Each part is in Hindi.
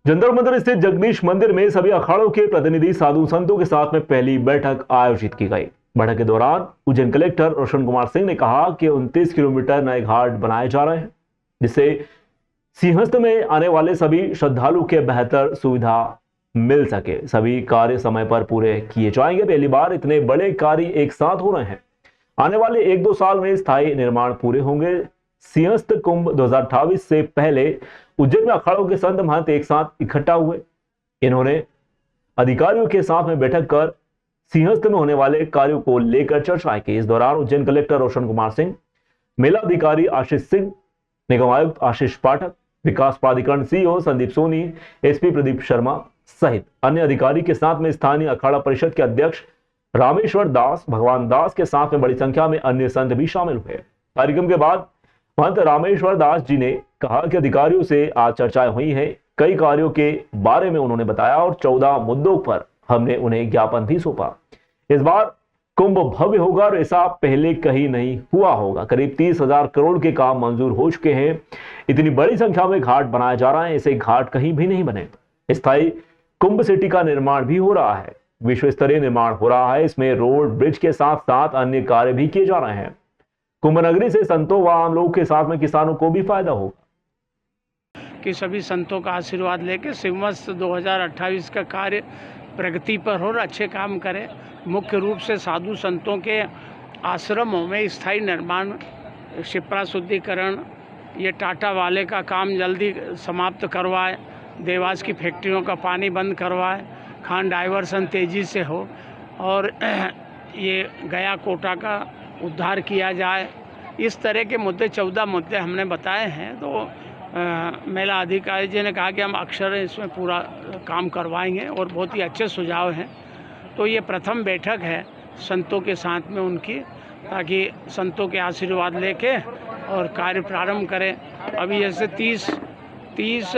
जंतर मंतर स्थित जगदीश मंदिर में सभी अखाड़ों के प्रतिनिधि साधु संतों के साथ में पहली बैठक आयोजित की गई। बैठक के दौरान उज्जैन कलेक्टर रोशन कुमार सिंह ने कहा कि 29 किलोमीटर नए घाट बनाए जा रहे हैं, जिससे सिंहस्थ में आने वाले सभी श्रद्धालु के बेहतर सुविधा मिल सके। सभी कार्य समय पर पूरे किए जाएंगे। पहली बार इतने बड़े कार्य एक साथ हो रहे हैं। आने वाले 1-2 साल में स्थायी निर्माण पूरे होंगे। सिंहस्थ कुंभ 2028 से पहले उज्जैन में अखाड़ों के संत महंत एक साथ इकट्ठा हुए। इन्होंने अधिकारियों के साथ में बैठक कर सिंहस्थ में होने वाले कार्यों को लेकर चर्चा की। इस दौरान उज्जैन कलेक्टर रोशन कुमार सिंह, मेला अधिकारी आशीष सिंह, निगम आयुक्त आशीष पाठक, विकास प्राधिकरण सीईओ संदीप सोनी, एसपी प्रदीप शर्मा सहित अन्य अधिकारी के साथ में स्थानीय अखाड़ा परिषद के अध्यक्ष रामेश्वर दास, भगवान दास के साथ में बड़ी संख्या में अन्य संत भी शामिल हुए। कार्यक्रम के बाद महंत रामेश्वर दास जी ने कहा कि अधिकारियों से आज चर्चाएं हुई हैं। कई कार्यों के बारे में उन्होंने बताया और 14 मुद्दों पर हमने उन्हें ज्ञापन भी सौंपा। इस बार कुंभ भव्य होगा और ऐसा पहले कहीं नहीं हुआ होगा। करीब 30,000 करोड़ के काम मंजूर हो चुके हैं। इतनी बड़ी संख्या में घाट बनाए जा रहे हैं, ऐसे घाट कहीं भी नहीं बने। स्थायी कुंभ सिटी का निर्माण भी हो रहा है, विश्व स्तरीय निर्माण हो रहा है। इसमें रोड, ब्रिज के साथ साथ अन्य कार्य भी किए जा रहे हैं। कुंभ नगरी से संतों व आम लोगों के साथ में किसानों को भी फायदा होगा। कि सभी संतों का आशीर्वाद लेके सिंहस्थ 2028 का कार्य प्रगति पर हो और अच्छे काम करें। मुख्य रूप से साधु संतों के आश्रमों में स्थायी निर्माण, शिप्रा शुद्धिकरण, ये टाटा वाले का काम जल्दी समाप्त करवाए, देवास की फैक्ट्रियों का पानी बंद करवाए, खान डाइवर्सन तेज़ी से हो और ये गया कोटा का उद्धार किया जाए। इस तरह के मुद्दे 14 मुद्दे हमने बताए हैं। तो मेला अधिकारी जी ने कहा कि हम अक्सर इसमें पूरा काम करवाएंगे और बहुत ही अच्छे सुझाव हैं। तो ये प्रथम बैठक है संतों के साथ में उनकी, ताकि संतों के आशीर्वाद लेके और कार्य प्रारंभ करें। अभी जैसे 30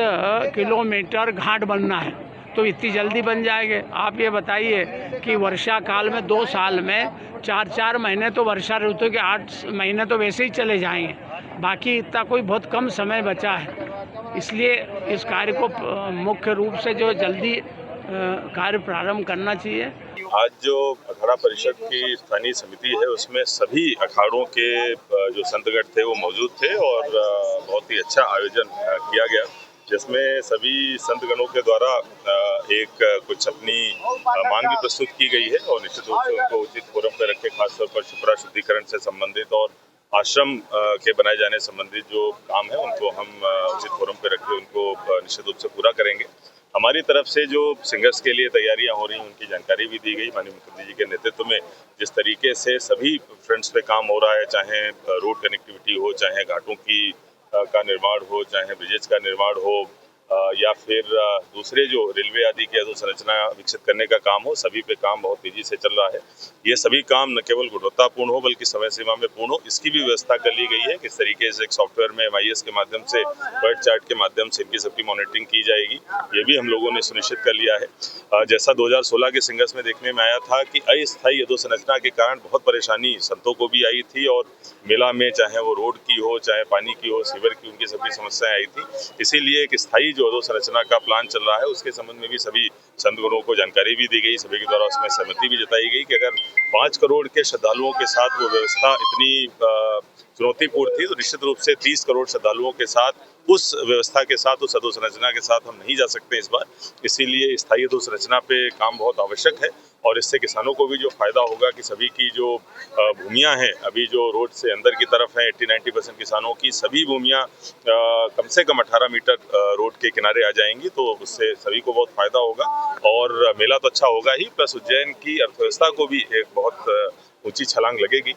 किलोमीटर घाट बनना है, तो इतनी जल्दी बन जाएंगे? आप ये बताइए कि वर्षा काल में 2 साल में 4-4 महीने तो वर्षा ऋतु के 8 महीने तो वैसे ही चले जाएंगे, बाकी इतना कोई बहुत कम समय बचा है। इसलिए इस कार्य को मुख्य रूप से जो जल्दी कार्य प्रारंभ करना चाहिए। आज जो अखाड़ा परिषद की स्थानीय समिति है उसमें सभी अखाड़ों के जो संतगण थे वो मौजूद थे और बहुत ही अच्छा आयोजन किया गया, जिसमें सभी संतगणों के द्वारा एक कुछ अपनी मांग भी प्रस्तुत की गई है और निश्चित रूप से उनको उचित फोरम पर रखे, खासतौर पर शिप्रा शुद्धिकरण से संबंधित और आश्रम के बनाए जाने संबंधित जो काम है उनको हम उचित फोरम पर रख के उनको निश्चित रूप से पूरा करेंगे। हमारी तरफ से जो सिंहस्थ के लिए तैयारियां हो रही हैं उनकी जानकारी भी दी गई। माननीय मुख्यमंत्री जी के नेतृत्व में जिस तरीके से सभी फ्रंट्स पे काम हो रहा है, चाहे रोड कनेक्टिविटी हो, चाहे घाटों की का निर्माण हो, चाहे ब्रिजेज का निर्माण हो या फिर दूसरे जो रेलवे आदि की अधोसंरचना विकसित करने का काम हो, सभी पे काम बहुत तेजी से चल रहा है। ये सभी काम न केवल गुणवत्तापूर्ण हो बल्कि समय सीमा में पूर्ण हो, इसकी भी व्यवस्था कर ली गई है। किस तरीके से एक सॉफ्टवेयर में MIS के माध्यम से, बर्ड चार्ट के माध्यम से इनकी सबकी मॉनिटरिंग की जाएगी, ये भी हम लोगों ने सुनिश्चित कर लिया है। जैसा 2016 के सिंहस्थ में देखने में आया था कि अस्थायी अधोसंरचना के कारण बहुत परेशानी संतों को भी आई थी और मेला में चाहे वो रोड की हो, चाहे पानी की हो, सीवर की, उनकी सभी समस्याएं आई थी। इसीलिए एक स्थायी जो अधोसंरचना का प्लान चल रहा है उसके संबंध में भी सभी संतगणों को जानकारी भी दी गई, सभी के द्वारा उसमें सहमति भी जताई गई कि अगर 5 करोड़ के श्रद्धालुओं के साथ वो व्यवस्था इतनी चुनौतीपूर्ण थी तो निश्चित रूप से 30 करोड़ श्रद्धालुओं के साथ उस व्यवस्था के साथ, उस अधोसंरचना के साथ हम नहीं जा सकते इस बार। इसीलिए स्थायी अधोसंरचना पे काम बहुत आवश्यक है और इससे किसानों को भी जो फायदा होगा कि सभी की जो भूमियां हैं अभी जो रोड से अंदर की तरफ है, 80-90% किसानों की सभी भूमियां कम से कम 18 मीटर रोड के किनारे आ जाएंगी, तो उससे सभी को बहुत फायदा होगा और मेला तो अच्छा होगा ही, प्लस उज्जैन की अर्थव्यवस्था को भी एक बहुत ऊंची छलांग लगेगी।